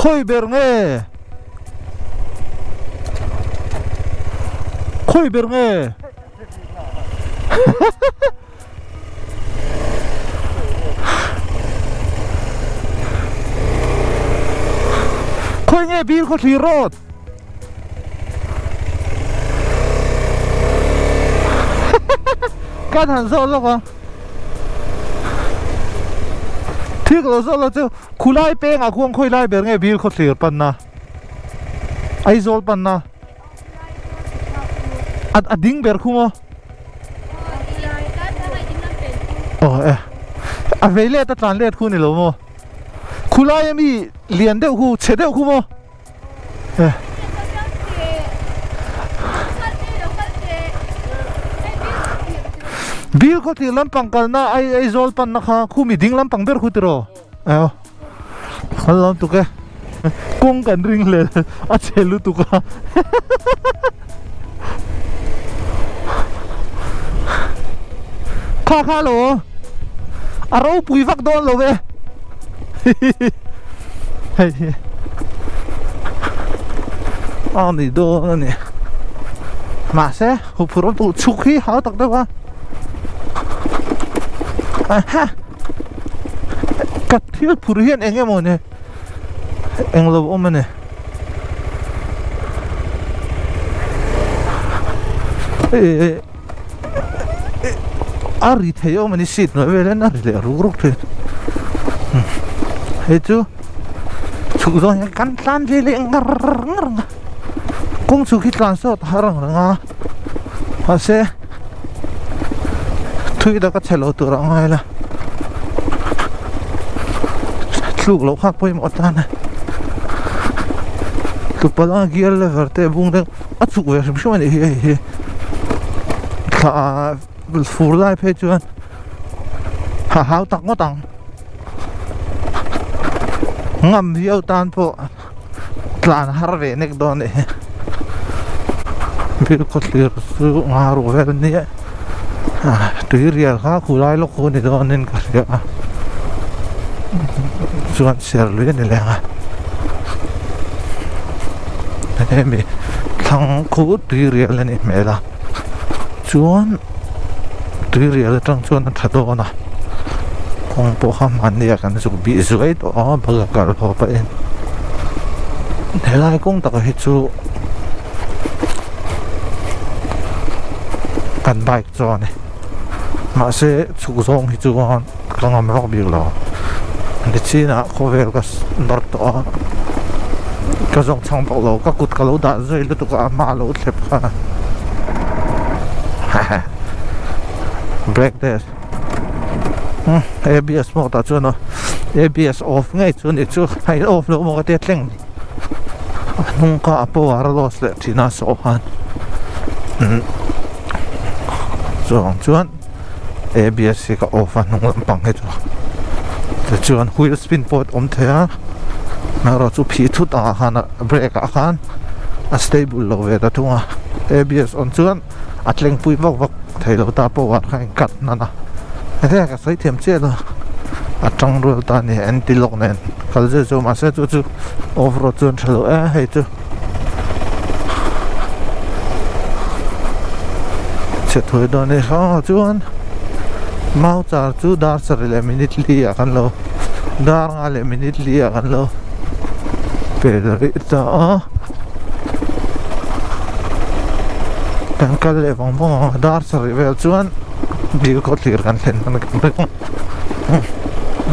khôi bер nghe khôi bер nghe khôi nghe bil có thì rốt cái thằng sao đó con thiết là sao là chứ khu lai pe ngà khuang khôi lai bер nghe bil có thì pan na ai zol pan na ding ber khu mo về lệ ta tàn lệ khu này lâu mo khu lai em đi liền đeo khu chế đeo khu mo bil có thì lắm bằng cái na ai zol pan na kha khu mi ding lắm bằng ber khu tiro lắm tụi cái công cần ring lên chế lu tụi cái kha lo aro pui vak don lo ve ani do ni ma se hu puro tu chukhi ha tak da wa kat thil phur hian enge mo ne eng lo om ne ari theo mani sit no ve na ri le ru the he chu zo yang kan tlan ve le ngar kong chu ki tlan so harang ranga ase thui da ka chelo tu rang hai la luk lo khak poi mo ta na tu pala gial le verte bung de achu ve shim mani he kha phù lai phê chuan hao tắc ngó tặng ngầm yêu tan po tlan har ve nek don e bil ko lir su ngaru ve ni tui rial kha khu lai lo khu ni don nen ka ria chuan ser lu ni lenga mi thang khu tui rial ni mela chuan tui rial tang chuan tha do na kong po kha man nia kan chu bi zuai to baga kal ho pa en helai kong ta hi chu kan bike cho ne ma se chu zong hi chu an kangam ro bi lo de china khovel ka nor to ka zong chang pa lo ka kut ka lo da zoi lu to ka ma lo thlep kha break this ABS mo ta chuan ABS off ngay chuan ni chu hai off lo mo ka te tleng nung ka apo ar los le thina so han chuan ABS ka off an nung lampang he chuan wheel spin pot om thea na ro chu phi thu ta han break a khan a stable lo ve ta thunga ABS on chuan atleng pui vak vak thei lo ta po war khain kat na na thế ka sai them che lo atang ro ta ni anti lock nen kal je zo ma se chu off road chuan thalo hei chu che thoi do ne ha chuan mau char chu dar sar le minute li a kan lo dar nga le minute li a kan lo pe ri ta kan kal le bong bong dar sar vel chuan bil ko tlir kan len man kan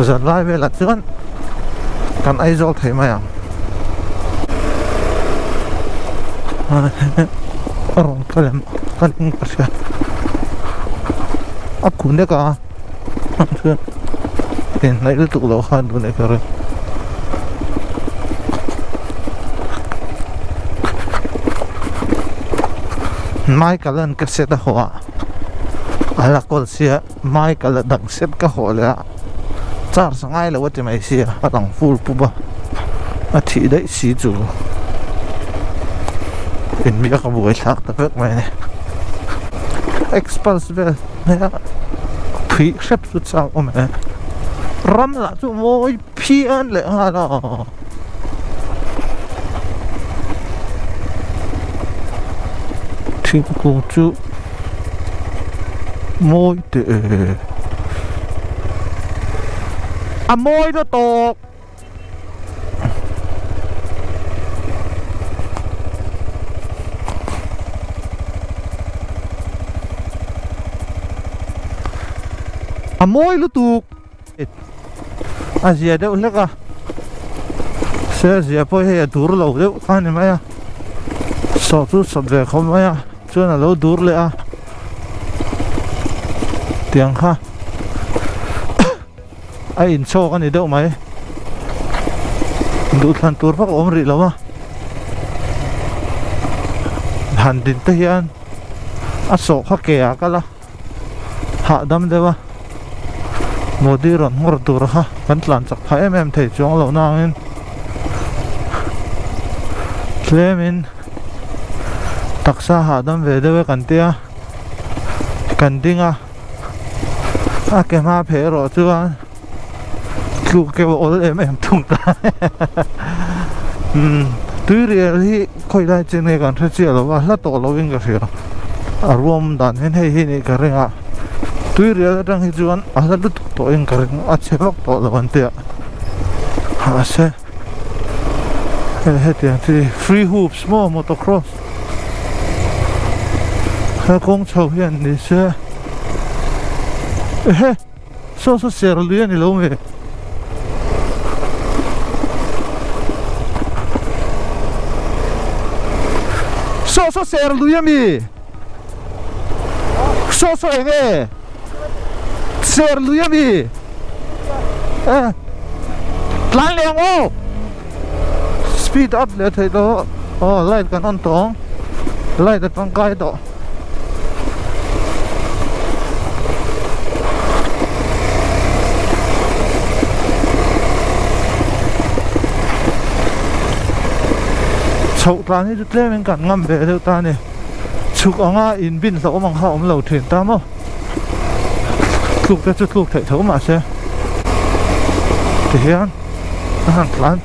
zan lai ve la chuan kan ai zol thei ma yang ron kalem kan pasya akun de ka chuan ten nai lu tu lo khan du ne kar mai kalan ka set a hoa ala kol sia mai kala dang set ka hola char sangai lo wati mai sia atang full puba athi dai si chu in mi ka buai thak ta pek mai ne expulse vel ne phi shep chu chang om ram la chu moi phi an le ha la thing kung chu môi tệ môi nó tột môi nó tụt giờ đâu lắc à xe giờ phải hay đuổi lâu đâu anh em à sao chú sập về không mấy à chú nào lâu đuổi lại à tiếng ha ai in show cái này đâu mấy đuổi thằng tour phát ôm rì lắm à hành trình tới hiện sổ khắc kẻ cái là hạ đâm đấy à một đi rồi ngồi tour ha vẫn làm chắc phải em thấy trong lâu nào nên thế mình đặc sa hạ đâm về đây cần tia cần đi à cái mà phải rồi chứ anh chú kêu ổn em thùng ta tuy thì coi lại trên này còn thấy chưa là tổ lâu in cái gì đó rùm đàn hen hay này cái này à tuy đang hi chuan là lúc tổ in cái này chế bóc tổ là vấn đề sẽ hết tiền thì free hoops more motocross hay công chầu hiện thì sẽ số xe luyện thì lâu về số xe luyện mi số nghe xe luyện mi lái liền ô speed up để thấy đó lại cái non tông lại cái tăng cái đó chậu ta này chút lên mình cần ngâm về đâu ta này chụp ở nga in pin sáu bằng hậu lầu thuyền ta mà chụp ra chút chụp thể thấu mà xe thì hiện hàng lán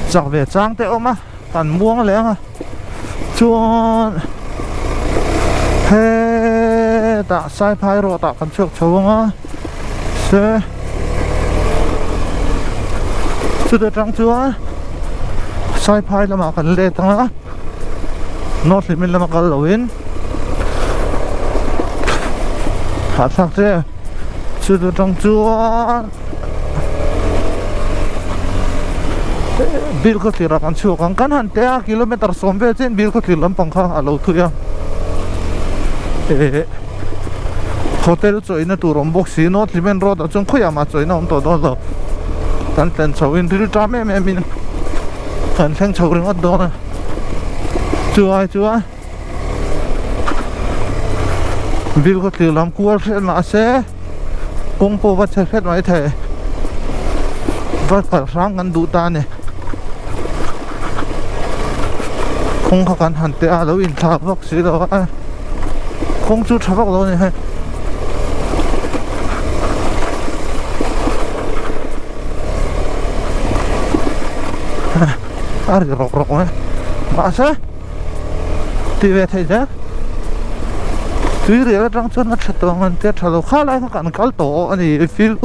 dọc về trang tệ ôm á cần muông lẽ à chuan he tạ sai phai rồi tạ cần chuộc châu á xe chưa được trắng chưa sai phai là mà cần lệ tăng á nó thì mình là mà cần lâu in hạt sang thế chưa được trắng chưa bil ko tira kan chu kan han te kilometer sombe chen bil ko tilam pangkha alo thuya hotel choina turom box si no limen road achung khoya ma choina om to do lo tan tan chawin ril ta me min kan thang chawring od do na chuai bil ko tilam kuar se na se kong po va che phet mai the va ka rang kan du ta ne không có cần hẳn tệ lâu in tháp bóc xí đó không chút tháp bóc lâu này hay cái rọc này mà sao thì về thấy thế tuy là trong chân nó chặt toàn anh tết thằng khá lại các anh cál tổ anh ấy feel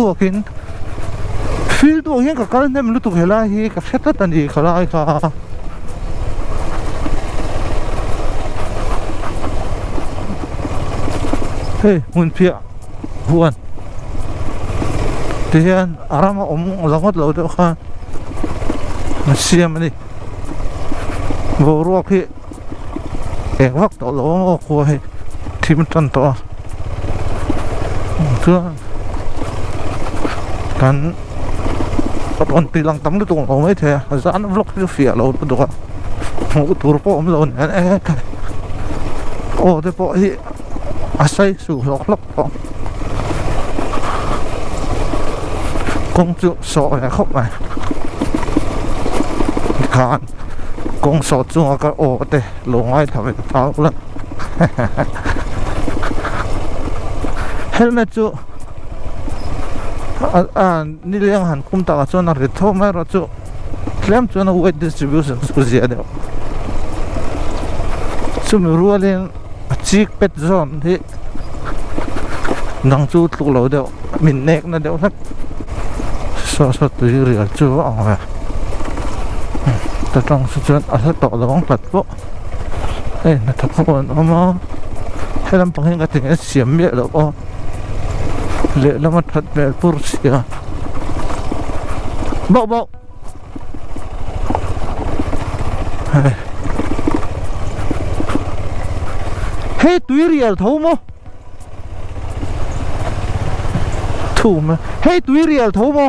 đua hiện các anh em lúc tụi hay lại hi các set anh ấy khá lại cả hey mun pia huan thì hiện arama langot lâu đó kha siam này vô ruột khi em vắt tổ lỗ của hay thêm chân to thưa kan còn tì lăng tắm được tụng lâu mấy thế dán vlog cho phía lâu được không một tour po om lâu này ô thế po hi asai su lok po công chúa sọ này khóc này kan công sọ chung cái ô thế lâu ngay thằng ấy tao lắm helmet chu ni leng han kum ta chu na ri tho mai ro chu klem chu na weight distribution chu zia de chu mi rualin chiếc pet zone thì nang chu tluk lo deuh min nek na deuh hlek so tui rial chu anga ta tang su chuan a hla tawh lawng tlat pawh na thap khawm ama helam panghin ka ting siam me lo o le lama that mel pur sia bo hey tui rial tho mo thu mà hey tui rial tho mo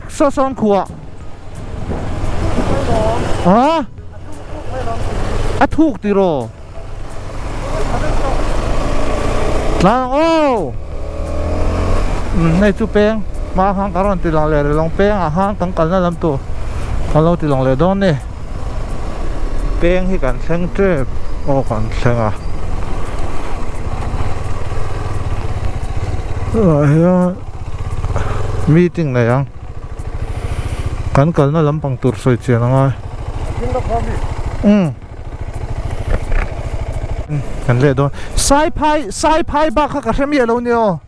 so son khua hả thuk ti ro lang ô này chú peng mà hang karon ti lang le long peng a hang tang kal na lam tu kalau ti lang le don ne peng hi kan thleng tre o kan thleng a rồi meeting này ang kan kal na lam pang tur soi chen anga kan le don sai phai ba kha ka hem ye lo ni o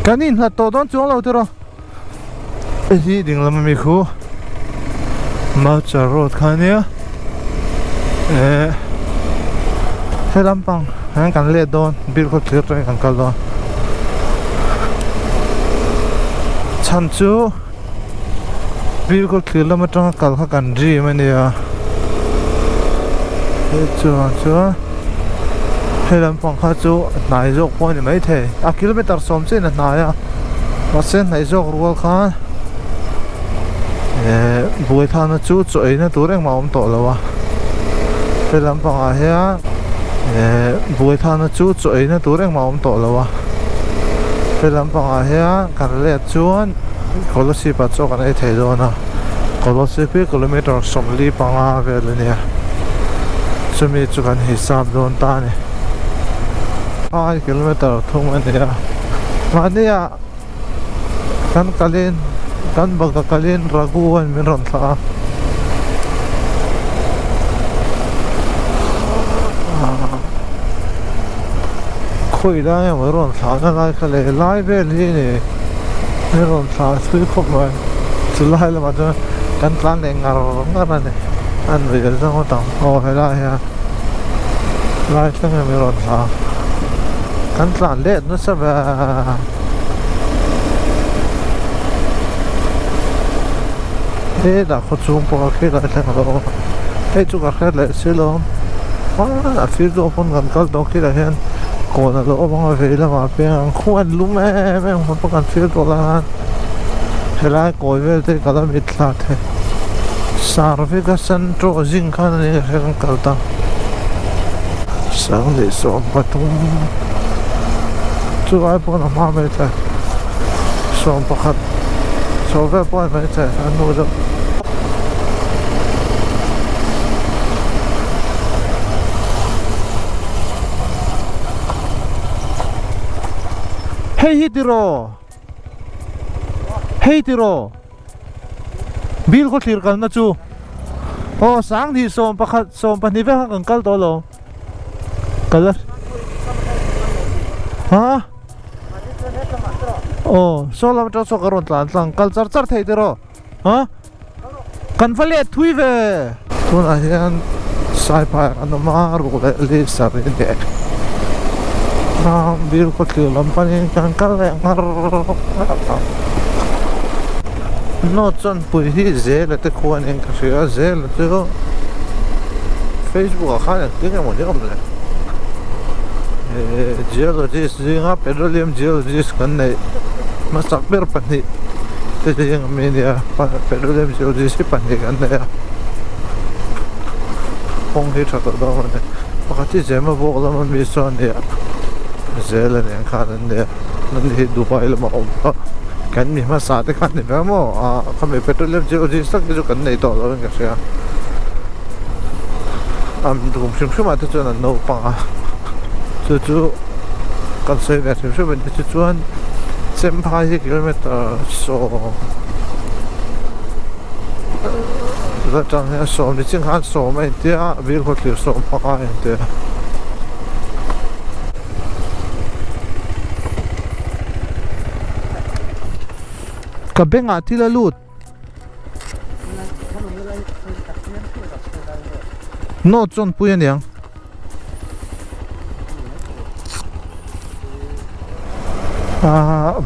kanin ha to don chuang lo tero hi ding lam mi khu ma cha road khania he lam pang han kan le don bil ko thir trai kan kal don chan chu bil ko thir lam atang kal kha kan ri mania chu he lam pang kha chu nai jok po ni mai the a kilometer som chen na na ya ma sen nai jok rual khan buai than chu choi na tureng ma om to lawa he lam pang a ya buai than chu choi na tureng ma om to lawa he lam pang a ya kan le chuan kolosi pa chok an ai thei do na kolosi pe kilometer som li panga vel nia chumi chu kan hisab don ta ni 5 kilometer thung ania mania kan kalin kan baga kalin raguan min ron tha khoi da ya ron tha na lai khale lai vel hi ni min ron tha sui khop mai chu lai la ma cha kan tlan le ngar ne an ve ga sang tang o he la ya lai sang min ron tha kan tlan le no sa ba da kho chung po ke da thang lo he chu ka khat le silom a fir do pon kan kal do ki da hen ko na lo ma ve la ma pe an khwan lu me hon po kan fir do la hela ko ve te kala mit la the sar ve ga san tro jing khan ne kan kal ta sang le so patum chu ai po na ma me ta so pa khat so ve po me ta an no do hey tiro bil ko clear kal na chu o sang thi som pakhat som pa ni ve kan kal to lo kala ha o so lam to so karon tlang kal char thei tiro ha kan vale thui ve tun a hian sai pa an ma ru le sar de bil ko clear lam pa ni kan kal le ngar no chon pui hi zel te khuan en ka sia zel te Facebook a khan te ke mo de om le geologist zinga petroleum geologist kan nei ma sak ber pani te jeng media petroleum geologist pani kan nei hong hi tha do ne pakati jema bo la ma mi son ne zel en khan ne nan hi dubai la ma om kan mi ma sa te kan ni ba mo kham petroleum geologist tak ju kan nei to lo ka sia am dum shim ma te chon no pa chu kan sei ve shim ben te chuan sem 5 kilometer so ra chang he som ni ching han som ai tia vil khot li som phaka he te ka benga tila lut no chon puyan yang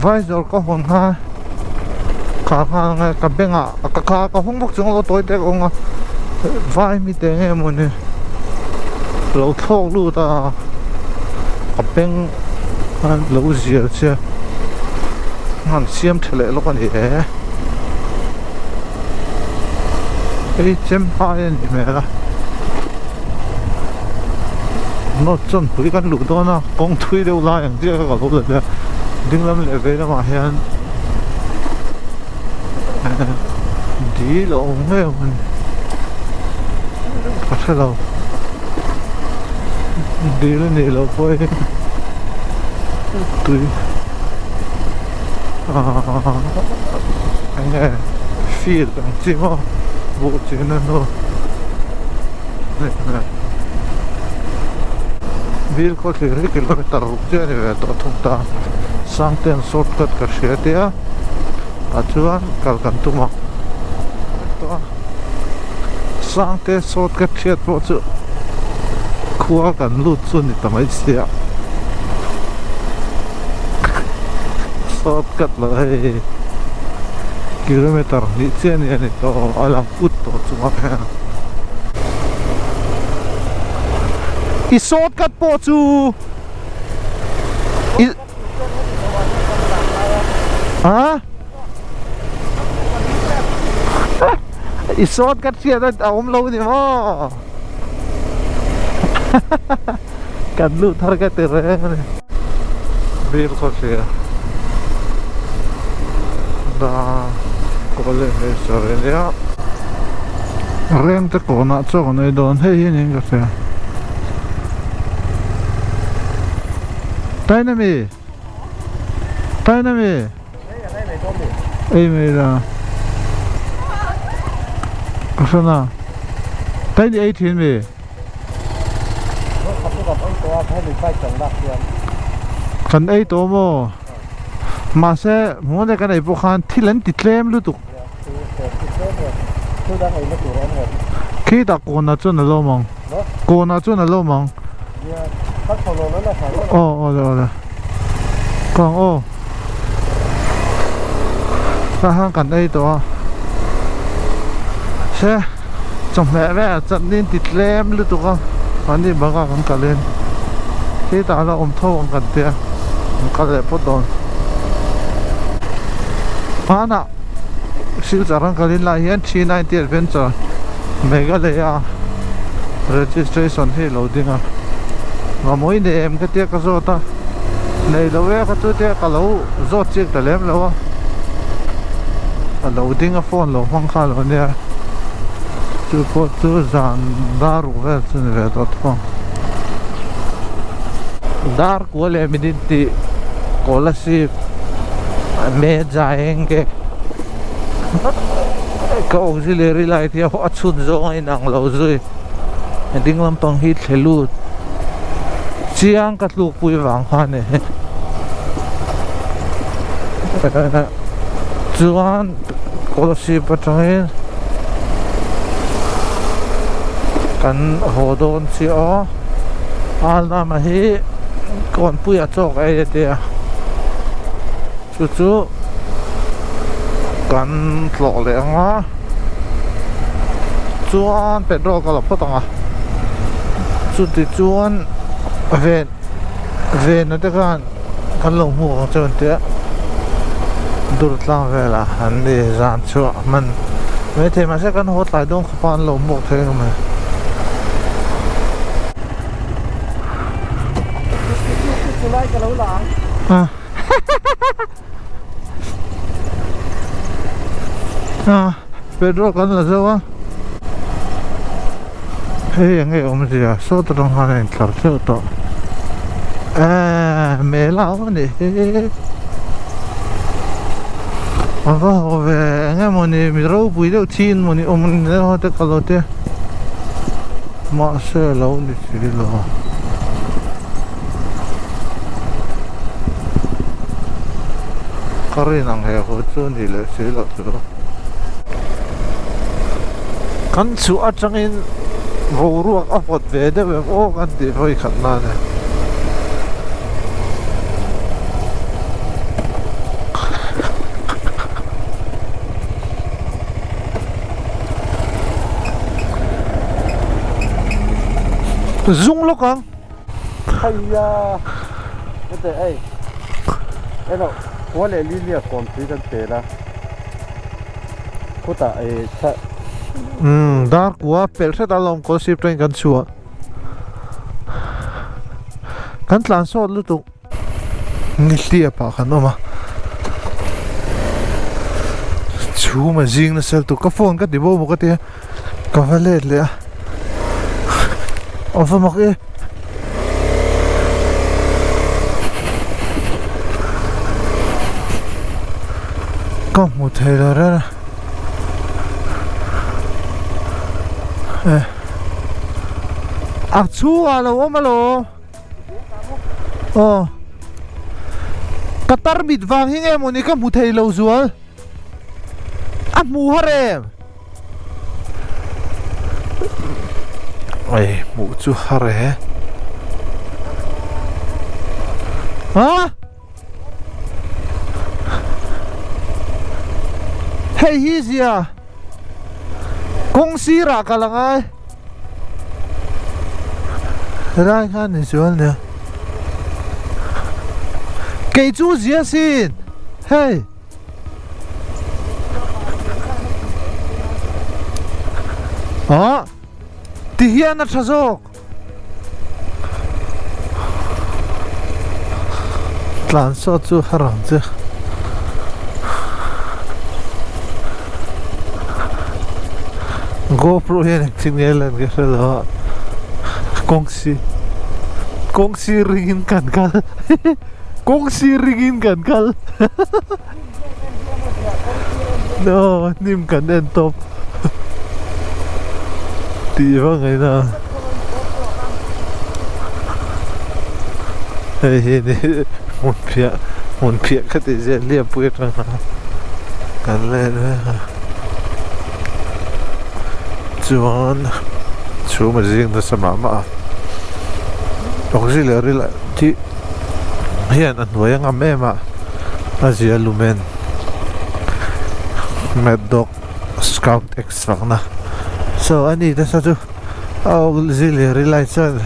vai zor ko hon ha ka nga ka benga ka hong bok chung lo toi te ong vai mi te nge mo ni lo thok lu ta ka beng han lo zia che han siam thele lo kan he ei chem ha ni me la nó chân bụi căn lũ đó na con thui đều laอย่างที่เขาบอกเลยดึงแล้วมันเลยนะมาเห็นดีหลงเฮ้ยมันก็ใช่เราดีแล้วนี่เราไปตุยอันนี้ฟีดกันจริงว่าโบจีนั่นเนาะนี่Vil ko thiri kilometer ruk je ni ve to thung ta sang ten shortcut ka hria tia a chuan kal kan tuma to sang te shortcut hriat po chu khuwa kan lut chu ni tamai sia shortcut la hei kilometer ni che ni ani to alam put to chuma phe I shortcut po chu hả I shortcut kia đó ôm lâu thì mà cần lưu thar cái từ đấy bill có xe đã có lên hết rồi đấy rem te ko na cho này don hay hình cái xe Dynami Ê mày là có sao nào Tay đi 18 mày Cần ấy tố mô Mà sẽ muốn để cái này vô khăn thì lần tịt lem lưu tục Khi ta cô na chôn là lâu mong Cô na chôn là lâu mong rồi còn ra hàng cảnh đây đó xe trong mẹ mẹ trận lên thịt lem lưu tục không anh đi bằng cả lên khi ta là thâu ông cảnh tiền cả lệ bút đòn nào siêu trả cả lên lại hiện 390 adventure Meghalaya registration thì loading à mà mỗi ngày em cái tiếc cái ta này đâu vậy cái chỗ tiếc cái lâu rót chiếc tại em lâu lâu tiếng cái phone lâu hoang khai lâu nè chú có chú dàn đar về trên về đó thôi đar của em đi thì có là gì mẹ dạy cái auxiliary lại thì họ chụp rồi nàng lâu rồi tiếng làm bằng hít hello chiang cắt lục bụi vàng hoa này chuan có gì bắt đầu kan hồ đôn xíu ala mà hi còn bụi ở chỗ cái gì chú kan lọ lẹ ngó chuan petrol cái là phốt à chú thì chuan về nó tức là con lồng hồ cho anh tiếc đột lang về là hắn đi dàn chua mình mấy thế mà sẽ con hốt lại đông con lồng một thế mà Pedro con là sao á hey nghe ông gì à số tao đang hỏi anh chờ tao mẹ lão này Aka ove nga moni miro pui deu thin moni omon ne hote kalote ma se lo ni silo karin ang he ho chu ni le silo chu kan chu atangin ruak apot ve de o kan ti hoi khat na ne Zoom lo kang Hayya ate ai eno wale lilia kompi kan tela kota ai cha dar kwa pel se dalom ko sip train kan chuwa kan tlan so lu tu ni lia pa kan oma chu ma jing na sel tu ka phone ka dibo mo ka te ka vale le Of mag je? Kom moet heel redden. Achu alo omalo. Oh. Katar bit vang hinge mo ni ka moet heel zual. Amu harem. Ê, mụ chú hare hả? Hey hi gì à? Công ty ra cả lang ai? Ra看你说呢？给猪接信，嘿。啊？Tihian na chazok tlan so chu harang chu GoPro hian tingnelan ke hlo kongsi ringin kan kal kongsi ringin kan kal no nim kan en top Đi vào ngày nào Hey ini Mun pihak kata je lihat puit lah kan le Cuman cuma jing dah sama ma auxiliary lah ti hian an wayang ame ma azia lumen Mad Dog Scout X na So ani ta sa chu auxiliary light son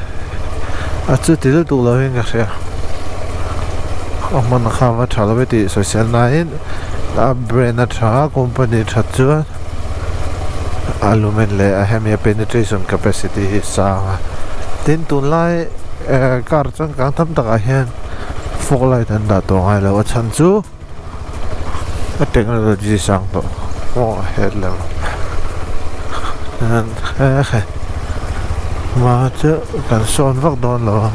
achu til tu lo hin ka sia amman khawa thala beti social nine a brand a tha company tha chu alumen le a hemia penetration capacity hi sa tin tun lai kar chang kang tham taka hian fog light an da to ngai lo chan chu a technology sang to oh head level and mà chứ cần son vắt đòn lo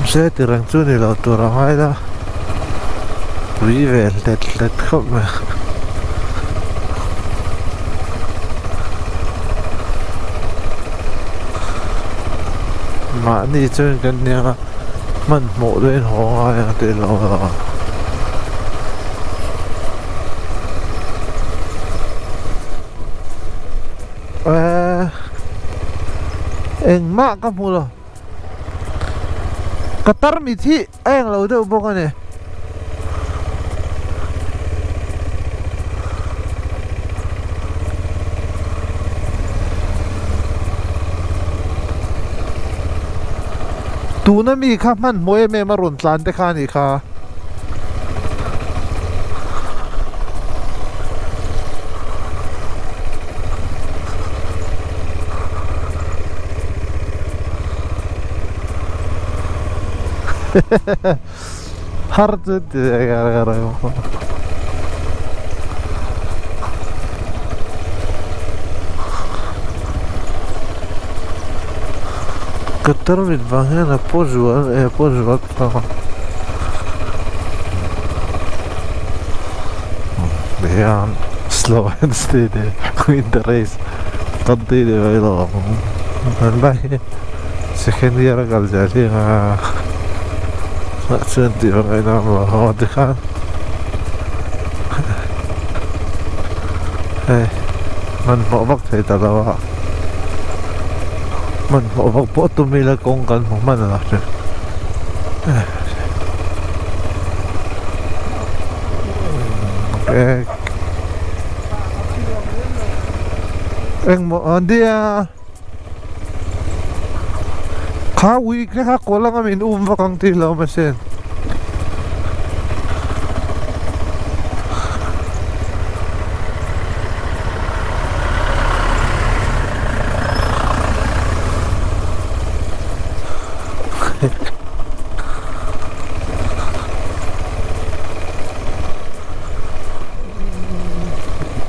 sẽ từ răng chú này lo từ răng hai đó quý về lết không mà đi chơi cái này mình mộ lên hồ ai thì lo Eng mak kamu lo Qatar mi thi eng lo de bok ne tu na mi kha man moe me ma ron tlan te kha ni kha Harus gara-gara Qatar mit vangena pojual Yeah, slow and steady win the race. Continue với lo. Mình bay second year gal jadi nga. Sen ti cái nào mà họ đi khăn. Hey, mình bỏ vắt thấy ta đâu. Mình bỏ vắt bỏ tụi mình là công cần của mình là chứ. Anh mo dia khá week cái khác có lắm mình vào căng tin lâu mà xem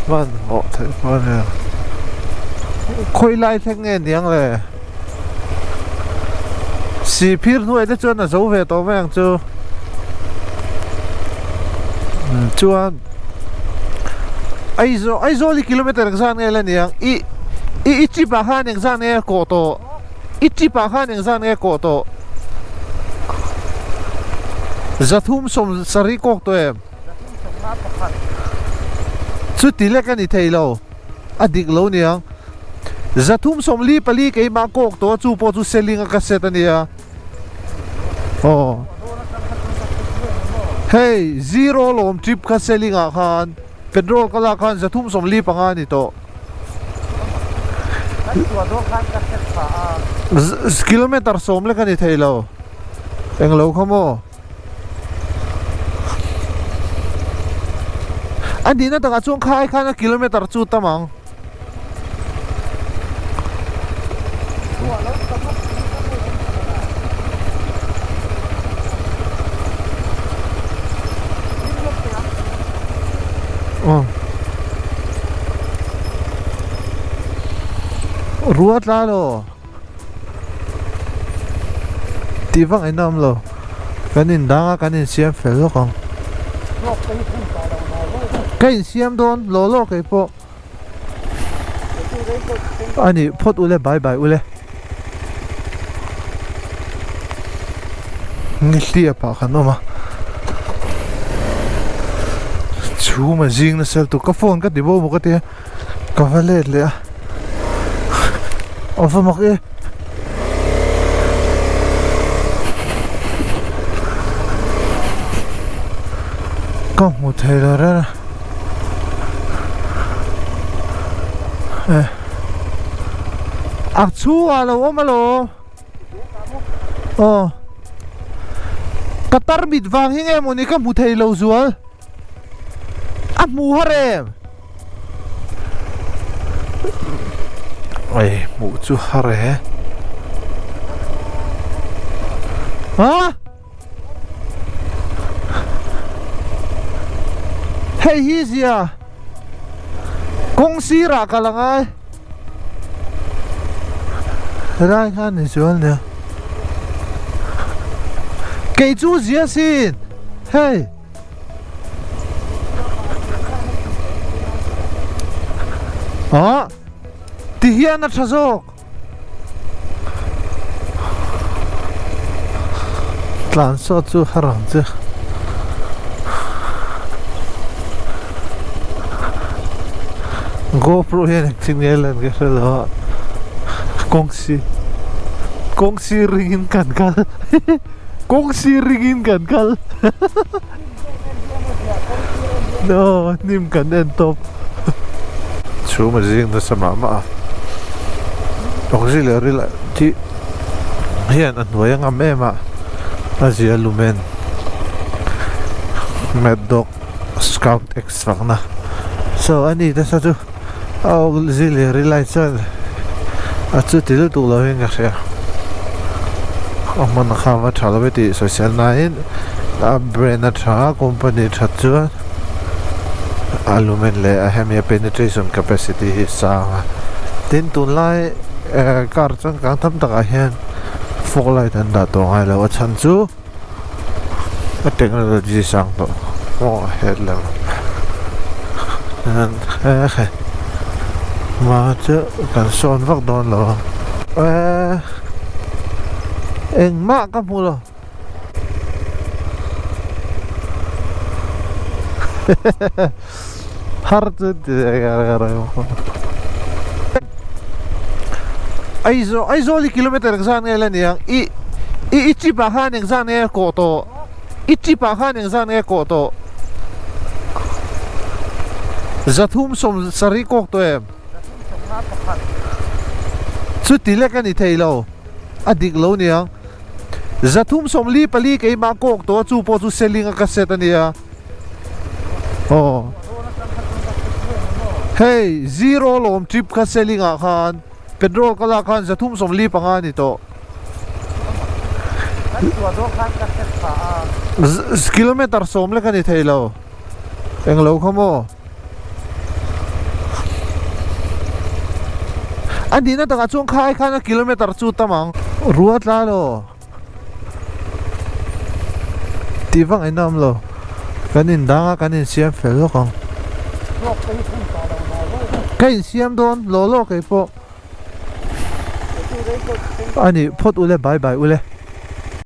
man ngọ thế con nè khôi lai thế nghe tiếngเลยสีพิษหน่วยได้จวนอ่ะโซ่เวตัวแม่งจูจวนไอโซลิกิโลเมตรยังสั้นไงล่ะเนี่ยอีจิปะข้ายังสั้นไงโกโตอีจิปะข้ายังสั้นไงโกโตจะทุ่มสมสริกอกตัวเองสุดที่เล็กกันอีเทโลอดีตโลเนี่ยจะทุ่มสมลีปลีกไอ้มากอกตัวจูโปจูเซลิงกับเซตันเนี่ยโอ้เฮ้ยซีโร่ลมทริปกับเซลิงอ่ะคันเป็นโรก็ละคันจะทุ่มสมลีปังงานนี่โตกิโลเมตรสมเล็กกันอีเทโลเอ็งโลขโมอันนี้น่าจะช่วงค่ายค่ากิโลเมตรจุดตั้งมั้งรัวตาโลตีฟังไอ้น้ำโลกันนินดังกันนินเสียมเฟลล์ของกันเสียมโดนโลโลกันพออันนี้พอดอุเล่บายบายอุเล่นี่เสียปากกันออกมาชูมาจิงนะเซลตุกโฟนก็ดิบมุกเตียกาเฟเล่เลยอ่ะเอาฟมักเอก็หมดเลยแล้วนะอักชูอะไรวะมาโลอ๋อกระตัรบิดวางยังไงโมนี่ก็หมดเลยแล้วซัวอับมูฮะเร่ไอ้หมูจูฮะเร่ฮะเฮ้ยฮิสยากงซีรักอะไรไงได้กันในส่วนเนี่ยเกยจูเสียสินเฮ้ยอ๋อที่เฮียนัทโซกหลานสอดจูฮารังจ้ะGoPro yan nagsinyalan kasi lahat kung si ringin kan kal kung si ringin kan kal no nim kan en top Chuma zing na sa mama auxiliary la ti yan an wayang amema Asia Lumen Mad Dog Scout Extra na so ani ta sa tu auxiliary light sa at su tilu tu lo hin kasi man nakama thala beti social nine brand na tha company tha chu alumen le ahemia penetration capacity hi sa tin tun lai kar chang kang tham taka hian fog light an da to ngai lo chan chu technology sang to head level mà chứ cần son vắt đòn rồi em mắc cái mù rồi harus aizo di kilometer zan ngai lan yang ichi pa khan yang zan ngai ko to ichi pa khan yang zan ngai ko to zathum som sari kok to em chu tile kan I thei lo adik lo ni yang zathum som li pali ke ma kok to chu po chu selling ka set ania oh hey zero lom trip ka selling a khan petrol kala khan zathum som li panga ni to kilometer som le kan I thei lo eng lo khomo Andi na taka chung khai khana kilometer chu tamang ruat la lo tivang enam lo kanin danga kanin siam fel lo kang kain siam don lo lo kai po ani phot ule bye bye ule